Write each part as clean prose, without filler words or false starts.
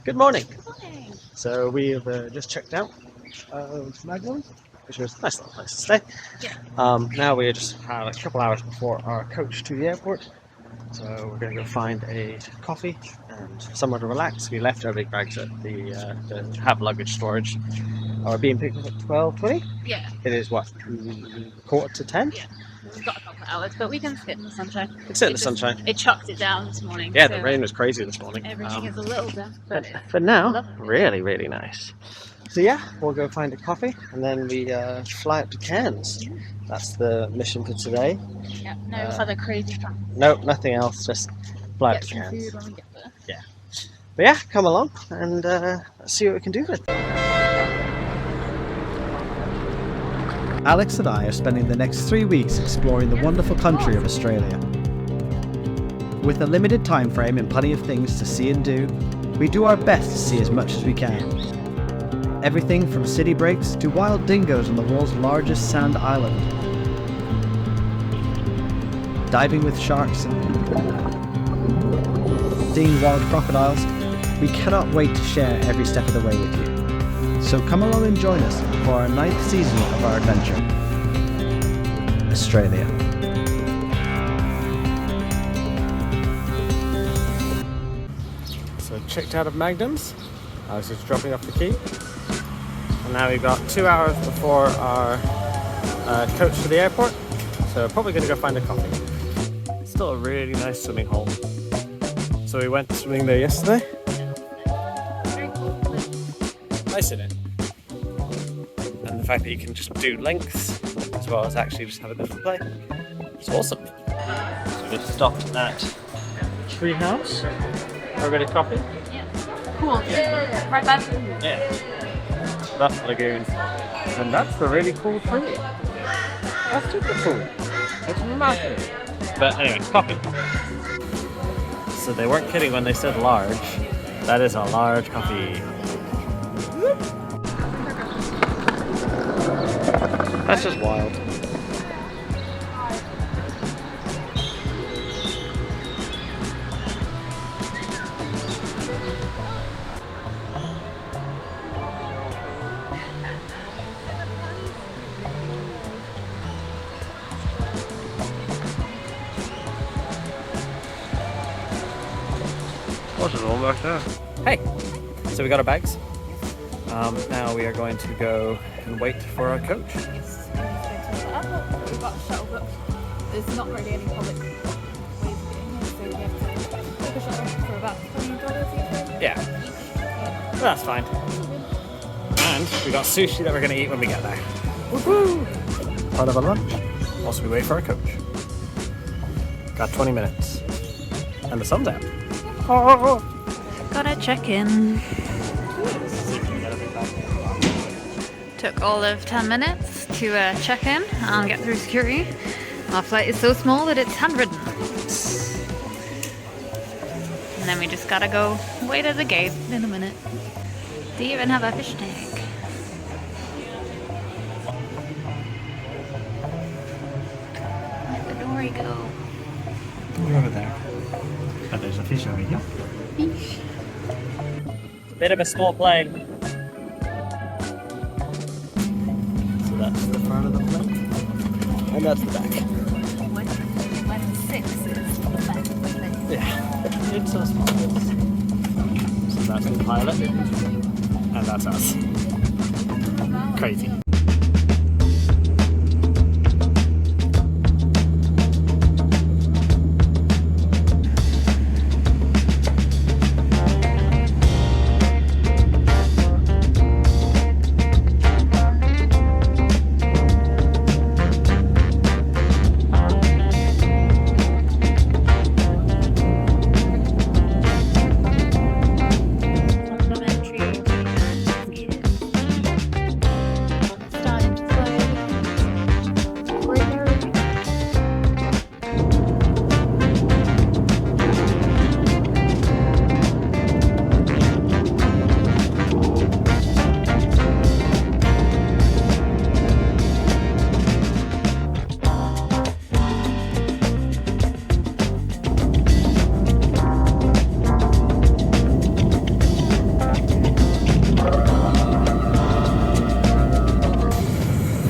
Good morning. Good morning. So we have just checked out Magnum, which was a nice little place to stay. Yeah. Now we just had a couple hours before our coach to the airport, so we're going to go find a coffee and somewhere to relax. We left our big bags at the have luggage storage. We're being picked up at 12:20. Yeah. It is what, quarter to 10? Yeah. We've got a couple of hours, but we can sit in the sunshine. We can sit in the sunshine. It chucked it down this morning. Yeah, so the rain was crazy this morning. everything is a little damp, but now, lovely. really, really nice. So yeah, we'll go find a coffee and then we fly up to Cairns. That's the mission for today. Yeah. No other crazy plans. No, nothing else. Just fly up Get to some Cairns. food when we get there. Yeah. But yeah, come along and let's see what we can do with it. Alex and I are spending the next 3 weeks exploring the wonderful country of Australia. With a limited time frame and plenty of things to see and do, we do our best to see as much as we can. Everything from city breaks to wild dingoes on the world's largest sand island. Diving with sharks and seeing wild crocodiles. We cannot wait to share every step of the way with you. So come along and join us for our 9th season of our adventure, Australia. So checked out of Magnum's. I was just dropping off the key. And now we've got 2 hours before our coach to the airport. So we're probably going to go find a coffee. It's still a really nice swimming hole. So we went swimming there yesterday. Nice in it. And the fact that you can just do lengths as well as actually just have a bit of play. It's awesome. So we just stopped at Treehouse for a bit of coffee. Yeah. Cool. Right back. Yeah. That's the lagoon. And that's the really cool tree. That's super cool. It's massive. But anyway, coffee. So they weren't kidding when they said large. That is a large coffee. That's just wild. What's it all back there? Hey! So we got our bags. Now we are going to go and wait for our coach. Yes. We've got a shuttle, but there's not really any public ways of getting here, so we have to book a shuttle for about $20 Yeah, each. that's fine. And we got sushi that we're going to eat when we get there. Woohoo! Part of our lunch. Whilst we wait for our coach. Got 20 minutes. And the sun's out. Oh! Gotta check in. Took all of 10 minutes to check in and get through security. Our flight is so small that it's handwritten. And then we just gotta go wait at the gate in a minute. They even have a fish tank. Where'd the dory go? We're over there. But there's a fish over here. Fish. Bit of a small plane. So that's the front of the plane. And that's the back. When 6 is the back of the plane. Yeah, it's so small. So that's the pilot. And that's us. Crazy.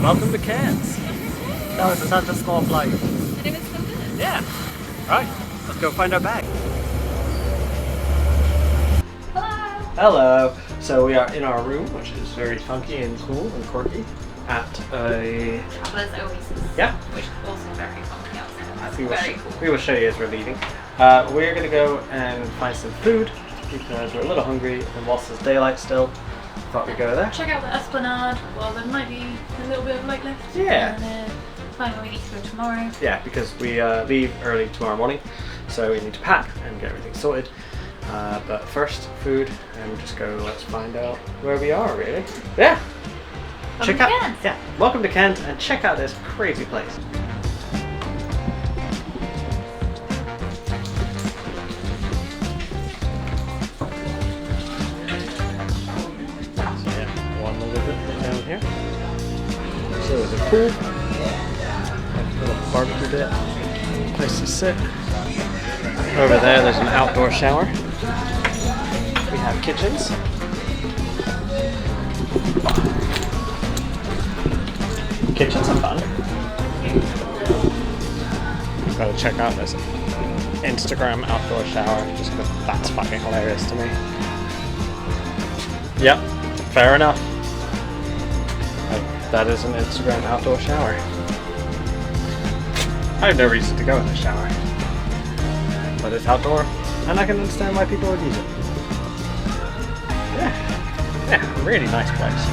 Welcome to Cairns. That was such a small flight. And if it's still good. Yeah. Right, let's go find our bag. Hello! Hello. So we are in our room, which is very funky and cool and quirky, at a... Traveller's Oasis. Yeah. Which is also very funky outside. We will, Very cool. we will show you as we're leaving. We're going to go and find some food because we're a little hungry, and whilst there's daylight still, thought we'd go there. Check out the Esplanade. Well, there might be a little bit of light left. Yeah. And find where we need to go tomorrow. Yeah, because we leave early tomorrow morning, so we need to pack and get everything sorted. But first, food, and we'll just go, let's find out where we are, really. Yeah! Welcome to Cairns. Yeah, welcome to Kent, and check out this crazy place. So yeah, one little bit down here. So there's a pool, a little barbecue bit, place to sit. Over there's an outdoor shower. We have kitchens. Kitchens are fun. Gotta check out this Instagram outdoor shower just because that's fucking hilarious to me. Yep, fair enough. That is an Instagram outdoor shower. I have no reason to go in the shower, but it's outdoor and I can understand why people would use it. Yeah, really nice place.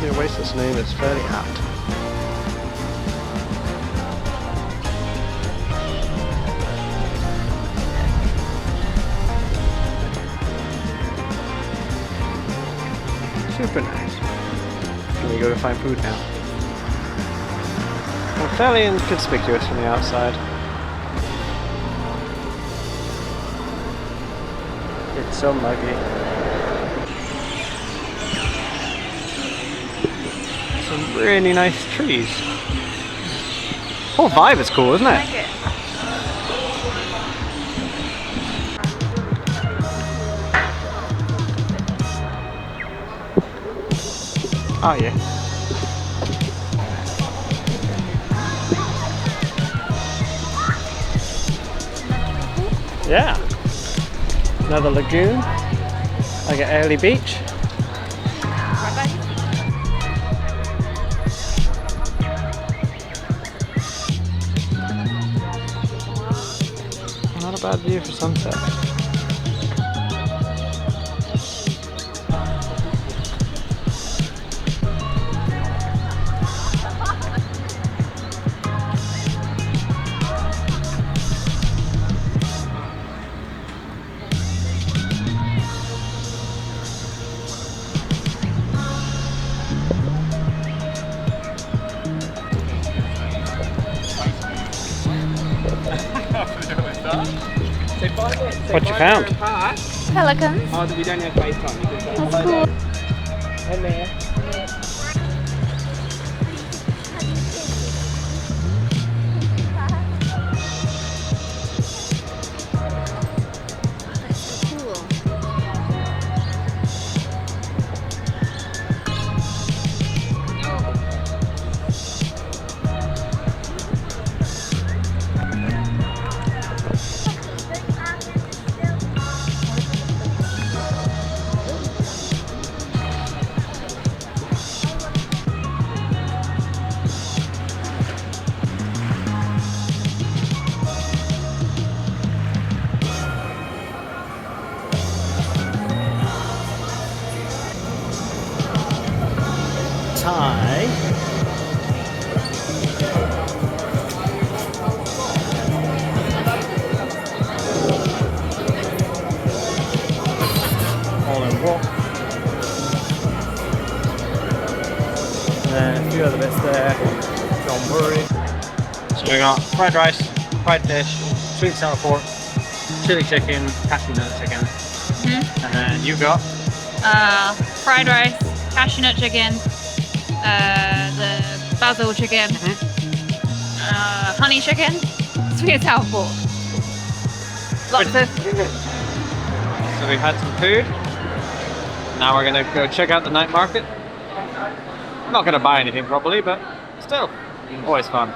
The Oasis name is fairly apt. Super nice. Can we go to find food now? I'm fairly inconspicuous from the outside. It's so muggy. Some really nice trees. The whole vibe is cool, isn't it? I like it. Oh yeah. Yeah. Another lagoon. Like at Airlee Beach. Not a bad view for sunset. What you found? Pelicans. Oh, we don't have FaceTime. That's cool. Hello. Thai. All in one. And a few other bits there. Don't worry. So we got fried rice, fried fish, sweet and sour pork, chili chicken, cashew nut chicken. And then you got Fried rice, cashew nut chicken, the basil chicken, honey chicken, else we at Southport? Lots of... So we've had some food. Now we're gonna go check out the night market. I'm not gonna buy anything probably, but still, always fun.